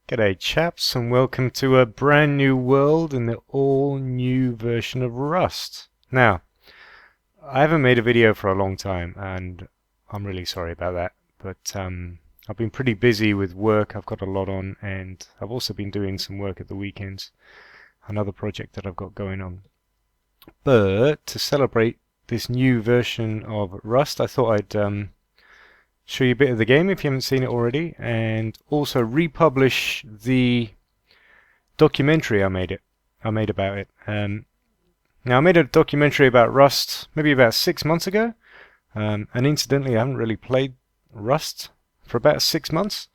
G'day chaps, and welcome to a brand new world in the all new version of Rust. Now, I haven't made a video for a long time and I'm really sorry about that, but I've been pretty busy with work. I've got a lot on, and I've also been doing some work at the weekends, another project that I've got going on. But to celebrate this new version of Rust, I thought I'd show you a bit of the game if you haven't seen it already, and also republish the documentary I made about it. Now I made a documentary about Rust maybe about 6 months ago, and incidentally I haven't really played Rust for about 6 months,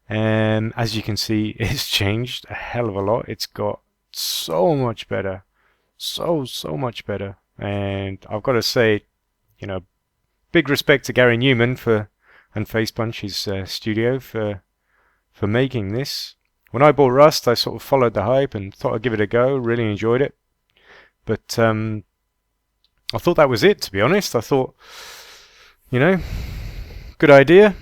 and as you can see it's changed a hell of a lot. It's got so much better, so much better, and I've got to say, you know, big respect to Garry Newman and Facepunch, his studio, for making this. When I bought Rust, I sort of followed the hype and thought I'd give it a go. Really enjoyed it, but I thought that was it. To be honest, I thought, you know, good idea,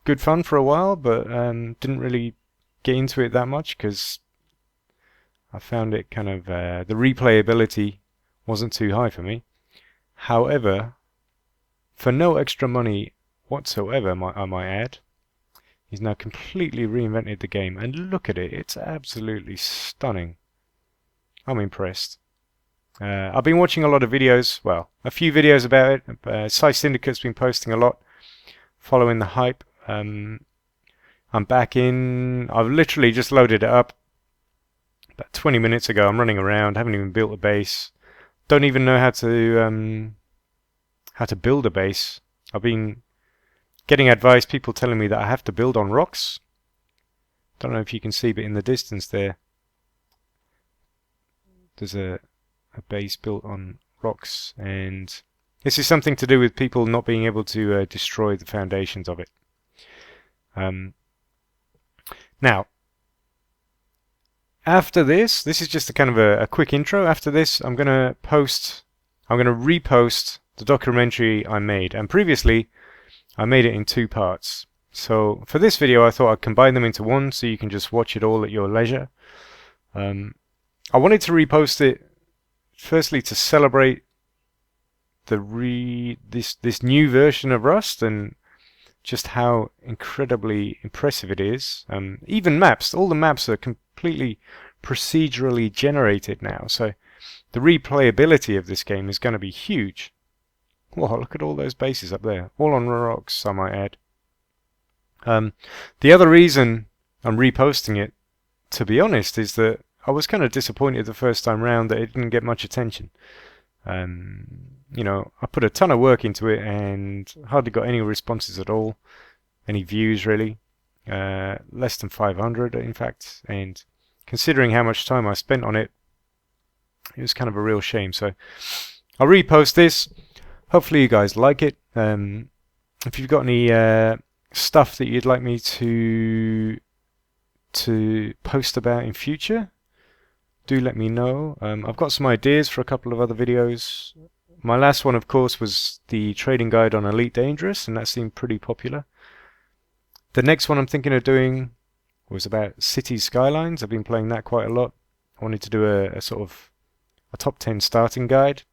good fun for a while, but didn't really get into it that much because I found it kind of the replayability wasn't too high for me. However, for no extra money whatsoever, I might add, he's now completely reinvented the game, and look at it, it's absolutely stunning. I'm impressed. I've been watching a lot of videos, well, a few videos about it. Syndicate's been posting a lot, following the hype. I'm back in, I've literally just loaded it up about 20 minutes ago. I'm running around, haven't even built a base, don't even know how to build a base. I've been getting advice, people telling me that I have to build on rocks. Don't know if you can see, but in the distance there's a base built on rocks, and this is something to do with people not being able to destroy the foundations of it. Now, after this is just a kind of a quick intro. After this, I'm going to repost the documentary I made, and previously I made it in 2 parts. So for this video I thought I'd combine them into one so you can just watch it all at your leisure. I wanted to repost it firstly to celebrate this new version of Rust and just how incredibly impressive it is. Even maps, all the maps are completely procedurally generated now, so the replayability of this game is going to be huge. Whoa, look at all those bases up there, all on rocks, I might add. The other reason I'm reposting it, to be honest, is that I was kind of disappointed the first time round that it didn't get much attention. You know, I put a ton of work into it and hardly got any responses at all, any views really, less than 500 in fact, and considering how much time I spent on it, it was kind of a real shame. So I'll repost this. Hopefully you guys like it. If you've got any stuff that you'd like me to post about in future, do let me know. I've got some ideas for a couple of other videos. My last one, of course, was the trading guide on Elite Dangerous, and that seemed pretty popular. The next one I'm thinking of doing was about city skylines. I've been playing that quite a lot. I wanted to do a sort of a top 10 starting guide.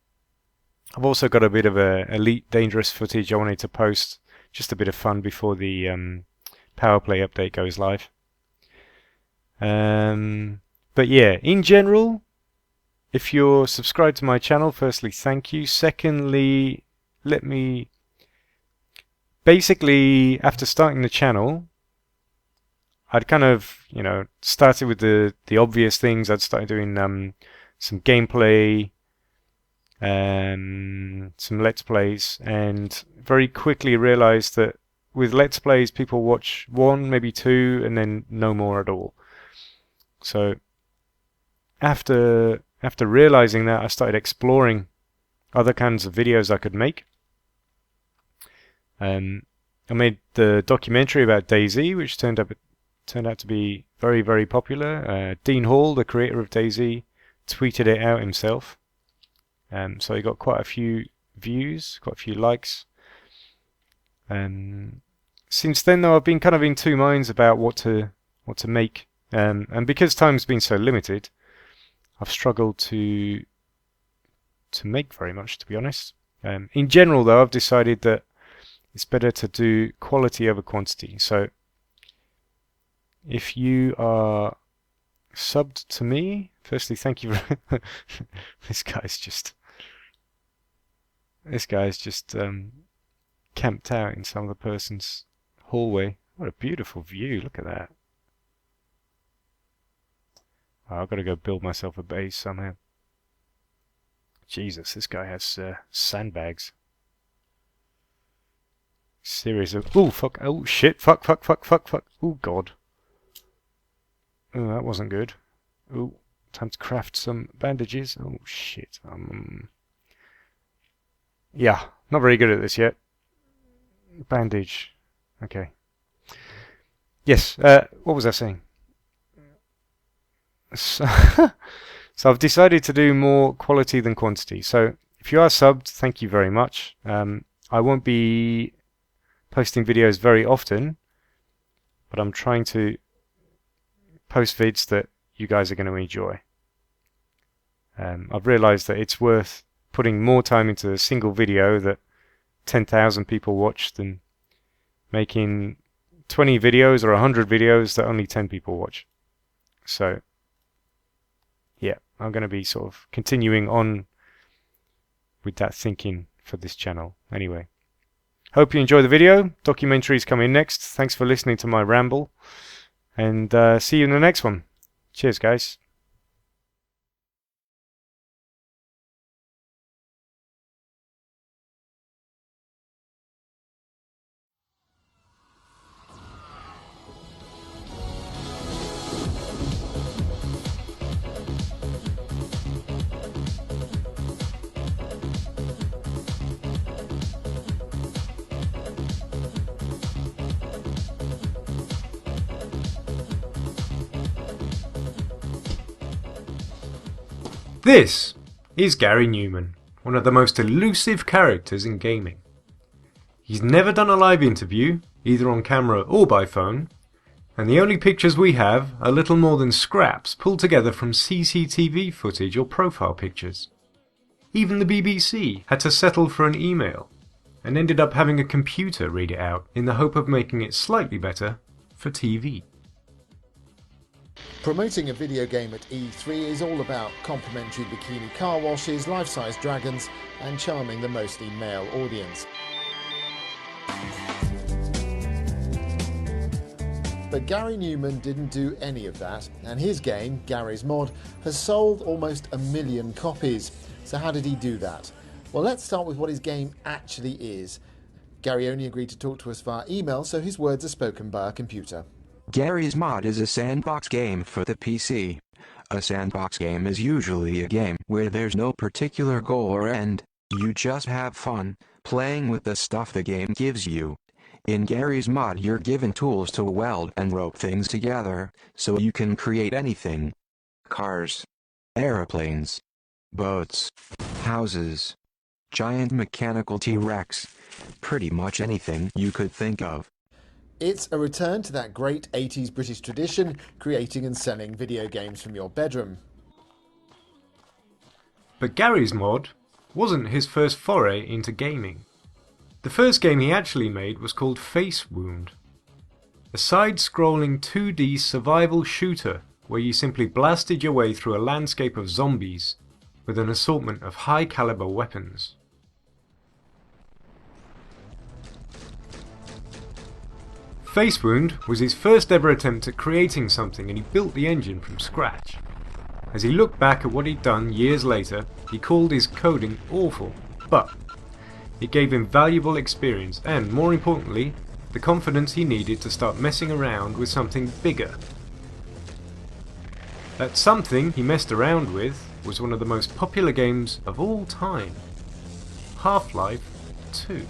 I've also got a bit of Elite Dangerous footage I wanted to post, just a bit of fun before the Power Play update goes live. But yeah, in general, if you're subscribed to my channel, firstly, thank you. Secondly, basically, after starting the channel, I'd kind of, you know, started with the obvious things. I'd started doing some gameplay, some Let's Plays, and very quickly realized that with Let's Plays people watch 1, maybe 2, and then no more at all. So after realizing that, I started exploring other kinds of videos I could make. I made the documentary about DayZ, which turned out to be very popular. Dean Hall, the creator of DayZ, tweeted it out himself. So he got quite a few views, quite a few likes. Since then, though, I've been kind of in two minds about what to make, and because time's been so limited, I've struggled to make very much, to be honest. In general, though, I've decided that it's better to do quality over quantity. So if you are subbed to me, firstly, thank you. This guy's just camped out in some other person's hallway. What a beautiful view! Look at that. Oh, I've got to go build myself a base somehow. Jesus, this guy has sandbags. Series of... Oh, fuck. Oh, shit. Fuck. Oh, God. Oh, that wasn't good. Oh, time to craft some bandages. Oh, shit. Yeah, not very good at this yet. Bandage. Okay. Yes, what was I saying? So, so I've decided to do more quality than quantity. So if you are subbed, thank you very much. I won't be posting videos very often, but I'm trying to post vids that you guys are going to enjoy. I've realized that it's worth putting more time into a single video that 10,000 people watch than making 20 videos or 100 videos that only 10 people watch. So yeah, I'm going to be sort of continuing on with that thinking for this channel. Anyway, hope you enjoy the video. Documentary's coming next. Thanks for listening to my ramble, and see you in the next one. Cheers, guys. This is Garry Newman, one of the most elusive characters in gaming. He's never done a live interview, either on camera or by phone, and the only pictures we have are little more than scraps pulled together from CCTV footage or profile pictures. Even the BBC had to settle for an email, and ended up having a computer read it out in the hope of making it slightly better for TV. Promoting a video game at E3 is all about complimentary bikini car washes, life-size dragons, and charming the mostly male audience. But Garry Newman didn't do any of that, and his game, Garry's Mod, has sold almost 1 million copies. So how did he do that? Well, let's start with what his game actually is. Garry only agreed to talk to us via email, so his words are spoken by a computer. Garry's Mod is a sandbox game for the PC. A sandbox game is usually a game where there's no particular goal or end, you just have fun, playing with the stuff the game gives you. In Garry's Mod you're given tools to weld and rope things together, so you can create anything. Cars, aeroplanes, boats, houses, giant mechanical T-Rex, pretty much anything you could think of. It's a return to that great 80s British tradition, creating and selling video games from your bedroom. But Garry's Mod wasn't his first foray into gaming. The first game he actually made was called Facepunch, a side-scrolling 2D survival shooter where you simply blasted your way through a landscape of zombies with an assortment of high-caliber weapons. Facepunch was his first ever attempt at creating something, and he built the engine from scratch. As he looked back at what he'd done years later, he called his coding awful, but it gave him valuable experience and, more importantly, the confidence he needed to start messing around with something bigger. That something he messed around with was one of the most popular games of all time, Half-Life 2.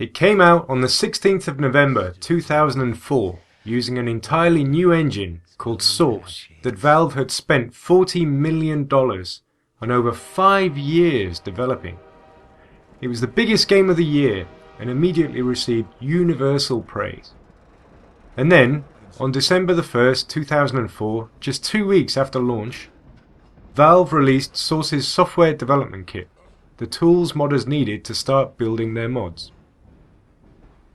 It came out on the 16th of November 2004 using an entirely new engine called Source that Valve had spent $40 million and over 5 years developing. It was the biggest game of the year and immediately received universal praise. And then, on December the 1st, 2004, just 2 weeks after launch, Valve released Source's software development kit, the tools modders needed to start building their mods.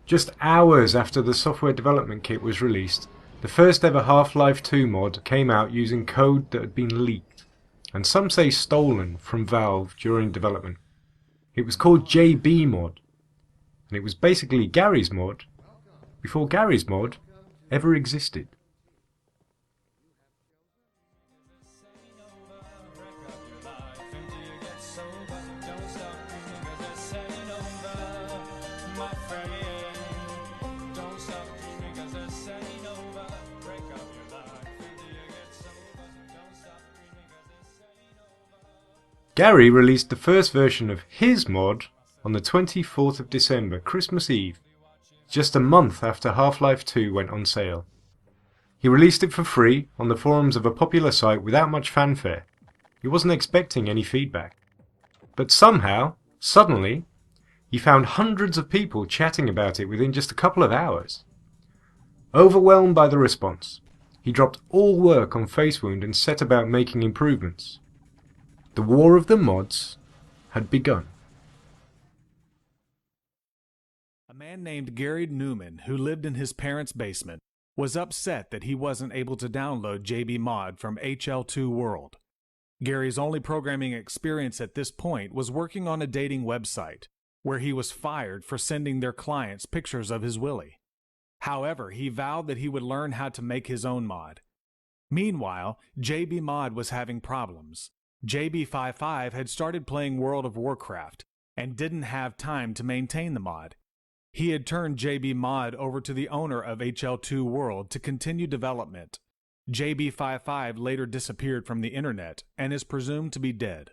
Just hours after the software development kit was released, the first ever Half-Life 2 mod came out using code that had been leaked, and some say stolen from Valve during development. It was called JBMod, and it was basically Garry's mod before Garry's mod ever existed. Garry released the first version of his mod on the 24th of December, Christmas Eve, just a month after Half-Life 2 went on sale. He released it for free on the forums of a popular site without much fanfare. He wasn't expecting any feedback. But somehow, suddenly, he found hundreds of people chatting about it within just a couple of hours. Overwhelmed by the response, he dropped all work on Facewound and set about making improvements. The war of the mods had begun. A man named Garry Newman, who lived in his parents' basement, was upset that he wasn't able to download JBMod from HL2 World. Gary's only programming experience at this point was working on a dating website, where he was fired for sending their clients pictures of his willy. However, he vowed that he would learn how to make his own mod. Meanwhile, JBMod was having problems. JB55 had started playing World of Warcraft and didn't have time to maintain the mod. He had turned JBMod over to the owner of HL2 World to continue development. JB55 later disappeared from the internet and is presumed to be dead.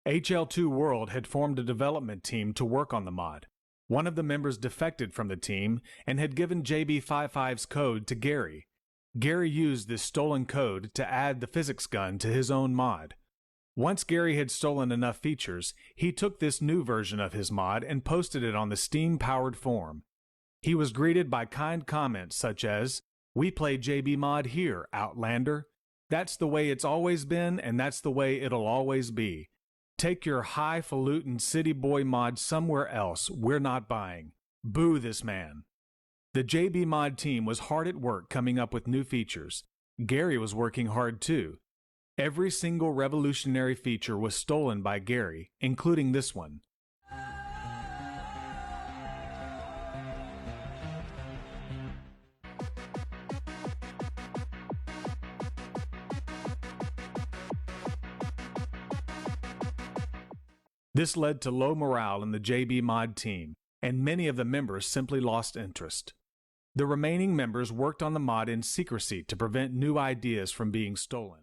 HL2 World had formed a development team to work on the mod. One of the members defected from the team and had given JB55's code to Garry. Garry used this stolen code to add the physics gun to his own mod. Once Garry had stolen enough features, he took this new version of his mod and posted it on the Steam-powered forum. He was greeted by kind comments such as, "We play JBMod here, Outlander. That's the way it's always been, and that's the way it'll always be. Take your highfalutin city boy mod somewhere else. We're not buying. Boo this man." The JBMod team was hard at work coming up with new features. Garry was working hard too. Every single revolutionary feature was stolen by Garry, including this one. This led to low morale in the JBMod team, and many of the members simply lost interest. The remaining members worked on the mod in secrecy to prevent new ideas from being stolen.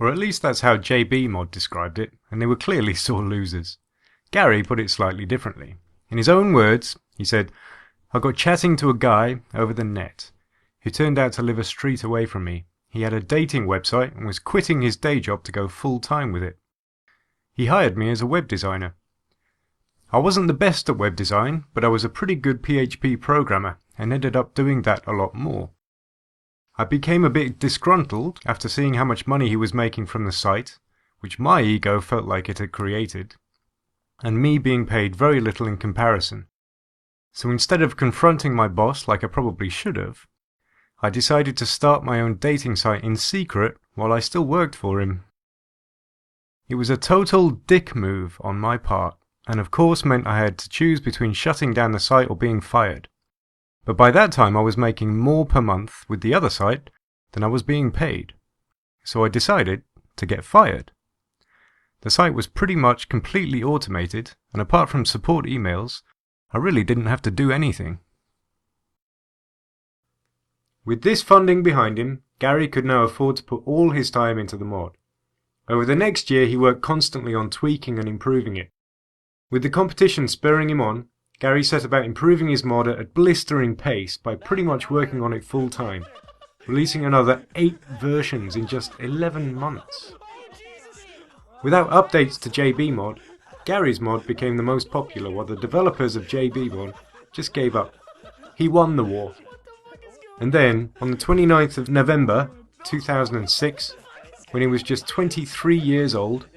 Or at least that's how JBMod described it, and they were clearly sore losers. Garry put it slightly differently. In his own words, he said, "I got chatting to a guy over the net who turned out to live a street away from me. He had a dating website and was quitting his day job to go full-time with it. He hired me as a web designer. I wasn't the best at web design, but I was a pretty good PHP programmer and ended up doing that a lot more. I became a bit disgruntled after seeing how much money he was making from the site, which my ego felt like it had created, and me being paid very little in comparison. So instead of confronting my boss like I probably should have, I decided to start my own dating site in secret while I still worked for him. It was a total dick move on my part, and of course meant I had to choose between shutting down the site or being fired. But by that time I was making more per month with the other site than I was being paid. So I decided to get fired. The site was pretty much completely automated, and apart from support emails, I really didn't have to do anything. With this funding behind him, Garry could now afford to put all his time into the mod. Over the next year he worked constantly on tweaking and improving it. With the competition spurring him on, Garry set about improving his mod at a blistering pace by pretty much working on it full time, releasing another 8 versions in just 11 months. Without updates to JBMod, Garry's mod became the most popular while the developers of JBMod just gave up. He won the war. And then, on the 29th of November 2006, when he was just 23 years old,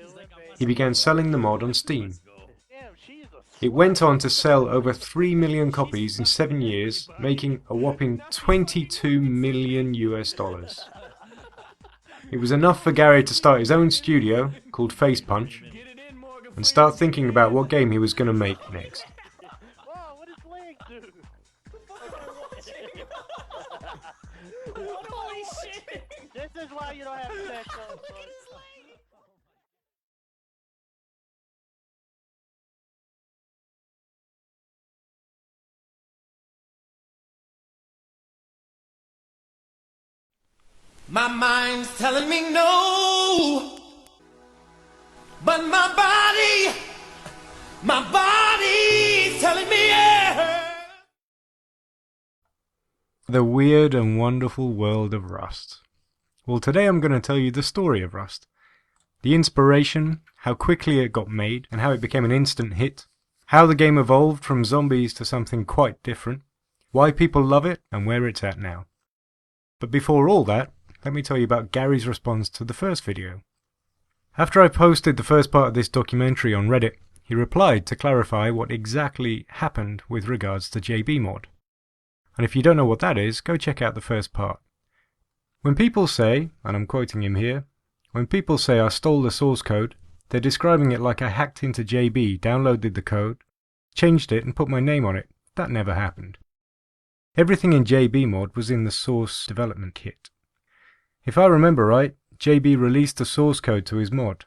he began selling the mod on Steam. It went on to sell over 3 million copies in 7 years, making a whopping $22 million. It was enough for Garry to start his own studio, called Facepunch, and start thinking about what game he was going to make next. Holy shit! This is why you don't have sex on. My mind's telling me no, but my body's telling me yeah. The weird and wonderful world of Rust. Well, today I'm going to tell you the story of Rust. The inspiration, how quickly it got made, and how it became an instant hit. How the game evolved from zombies to something quite different. Why people love it, and where it's at now. But before all that, let me tell you about Garry's response to the first video. After I posted the first part of this documentary on Reddit, he replied to clarify what exactly happened with regards to JBMod. And if you don't know what that is, go check out the first part. When people say, and I'm quoting him here, when people say I stole the source code, they're describing it like I hacked into JB, downloaded the code, changed it and put my name on it. That never happened. Everything in JBMod was in the source development kit. If I remember right, JB released the source code to his mod.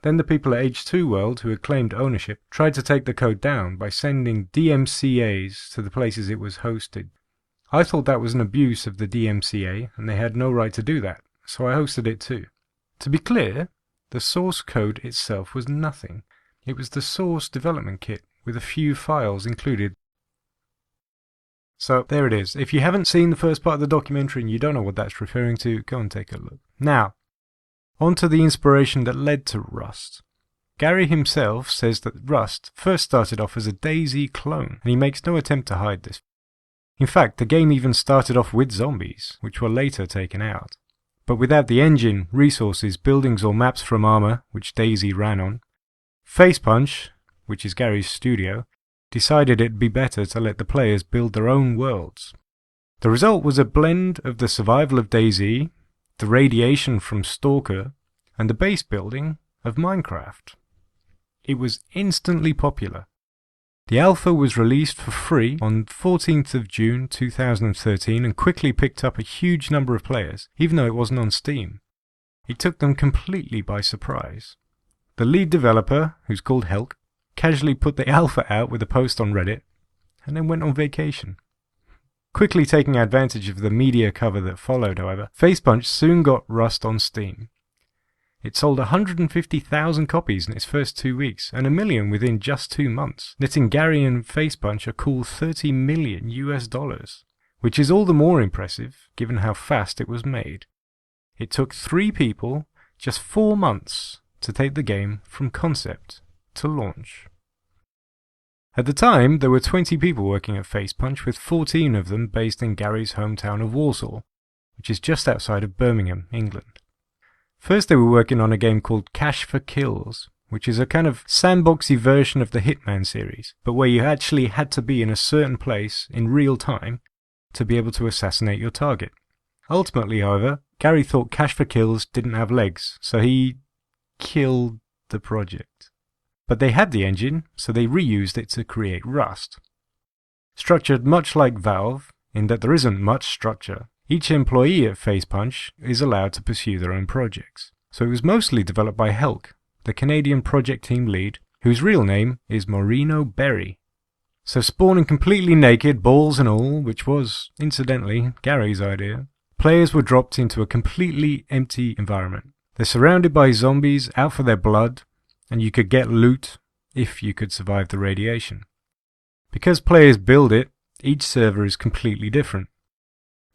Then the people at H2 World who had claimed ownership tried to take the code down by sending DMCAs to the places it was hosted. I thought that was an abuse of the DMCA and they had no right to do that, so I hosted it too. To be clear, the source code itself was nothing. It was the source development kit with a few files included. So there it is. If you haven't seen the first part of the documentary and you don't know what that's referring to, go and take a look. Now, on to the inspiration that led to Rust. Garry himself says that Rust first started off as a DayZ clone, and he makes no attempt to hide this. In fact, the game even started off with zombies, which were later taken out. But without the engine, resources, buildings or maps from Armor, which DayZ ran on, Facepunch, which is Garry's studio, decided it'd be better to let the players build their own worlds. The result was a blend of the survival of DayZ, the radiation from Stalker, and the base building of Minecraft. It was instantly popular. The alpha was released for free on 14th of June 2013 and quickly picked up a huge number of players, even though it wasn't on Steam. It took them completely by surprise. The lead developer, who's called Helk, casually put the alpha out with a post on Reddit, and then went on vacation. Quickly taking advantage of the media cover that followed, however, Facepunch soon got Rust on Steam. It sold 150,000 copies in its first 2 weeks, and 1 million within just 2 months, netting Garry and Facepunch a cool $30 million, which is all the more impressive given how fast it was made. It took 3 people just 4 months to take the game from concept to launch. At the time, there were 20 people working at Facepunch, with 14 of them based in Garry's hometown of Walsall, which is just outside of Birmingham, England. First they were working on a game called Cash for Kills, which is a kind of sandboxy version of the Hitman series, but where you actually had to be in a certain place in real time to be able to assassinate your target. Ultimately, however, Garry thought Cash for Kills didn't have legs, so he killed the project. But they had the engine, so they reused it to create Rust. Structured much like Valve, in that there isn't much structure, each employee at Facepunch is allowed to pursue their own projects. So it was mostly developed by Helk, the Canadian project team lead, whose real name is Maurino Berry. So spawning completely naked, balls and all, which was, incidentally, Garry's idea, players were dropped into a completely empty environment. They're surrounded by zombies out for their blood, and you could get loot if you could survive the radiation. Because players build it, each server is completely different.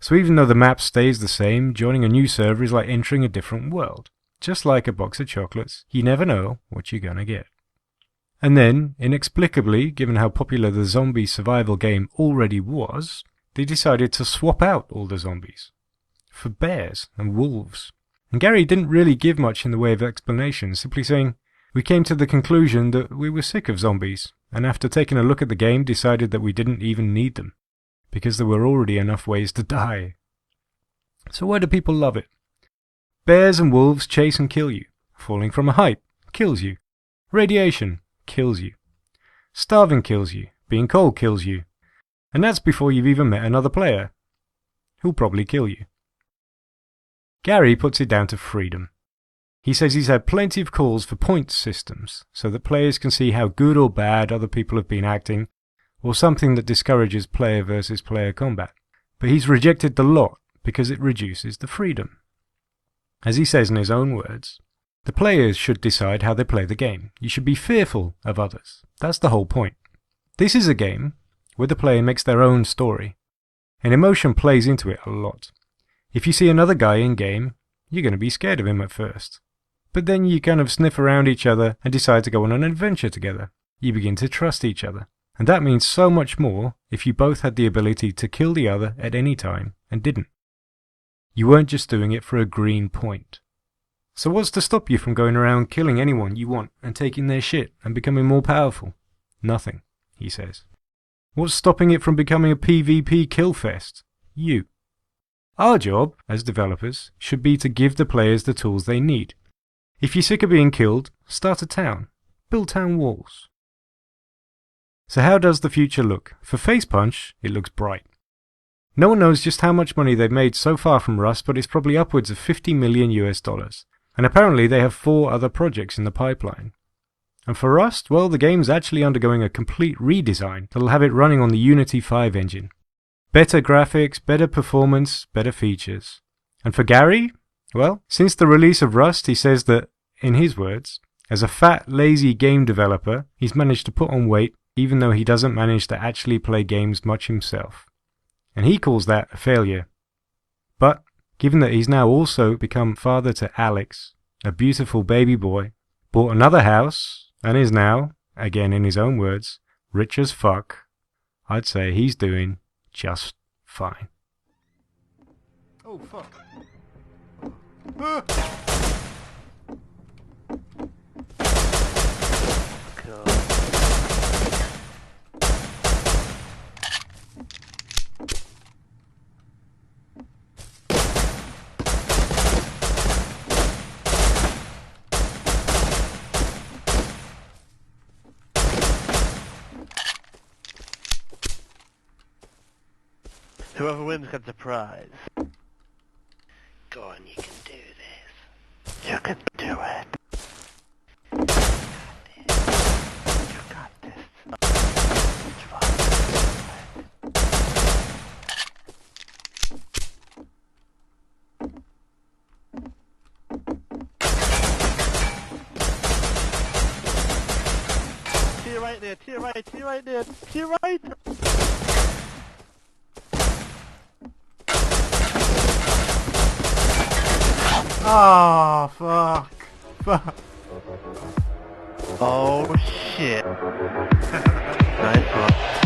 So even though the map stays the same, joining a new server is like entering a different world. Just like a box of chocolates, you never know what you're gonna get. And then, inexplicably, given how popular the zombie survival game already was, they decided to swap out all the zombies for bears and wolves. And Garry didn't really give much in the way of explanation, simply saying, "We came to the conclusion that we were sick of zombies, and after taking a look at the game decided that we didn't even need them, because there were already enough ways to die." So why do people love it? Bears and wolves chase and kill you. Falling from a height kills you. Radiation kills you. Starving kills you. Being cold kills you. And that's before you've even met another player, who'll probably kill you. Garry puts it down to freedom. He says he's had plenty of calls for points systems, so that players can see how good or bad other people have been acting, or something that discourages player versus player combat. But he's rejected the lot because it reduces the freedom. As he says in his own words, the players should decide how they play the game. You should be fearful of others. That's the whole point. This is a game where the player makes their own story, and emotion plays into it a lot. If you see another guy in-game, you're going to be scared of him at first. But then you kind of sniff around each other and decide to go on an adventure together. You begin to trust each other. And that means so much more if you both had the ability to kill the other at any time and didn't. You weren't just doing it for a green point. So what's to stop you from going around killing anyone you want and taking their shit and becoming more powerful? Nothing, he says. What's stopping it from becoming a PvP kill fest? You. Our job, as developers, should be to give the players the tools they need. If you're sick of being killed, start a town. Build town walls. So how does the future look? For Facepunch, it looks bright. No one knows just how much money they've made so far from Rust, but it's probably upwards of $50 million US. And apparently they have 4 other projects in the pipeline. And for Rust, well, the game's actually undergoing a complete redesign that'll have it running on the Unity 5 engine. Better graphics, better performance, better features. And for Garry, well, since the release of Rust, he says that, in his words, as a fat, lazy game developer, he's managed to put on weight even though he doesn't manage to actually play games much himself. And he calls that a failure. But, given that he's now also become father to Alex, a beautiful baby boy, bought another house, and is now, again in his own words, rich as fuck, I'd say he's doing just fine. Oh, fuck. Whoever wins gets a prize. Go on, you can do this. You can do it. You got this. It's fine. To your right there, to your right, to your right there, to your right! Oh, fuck. Fuck. Oh, shit. Nice one.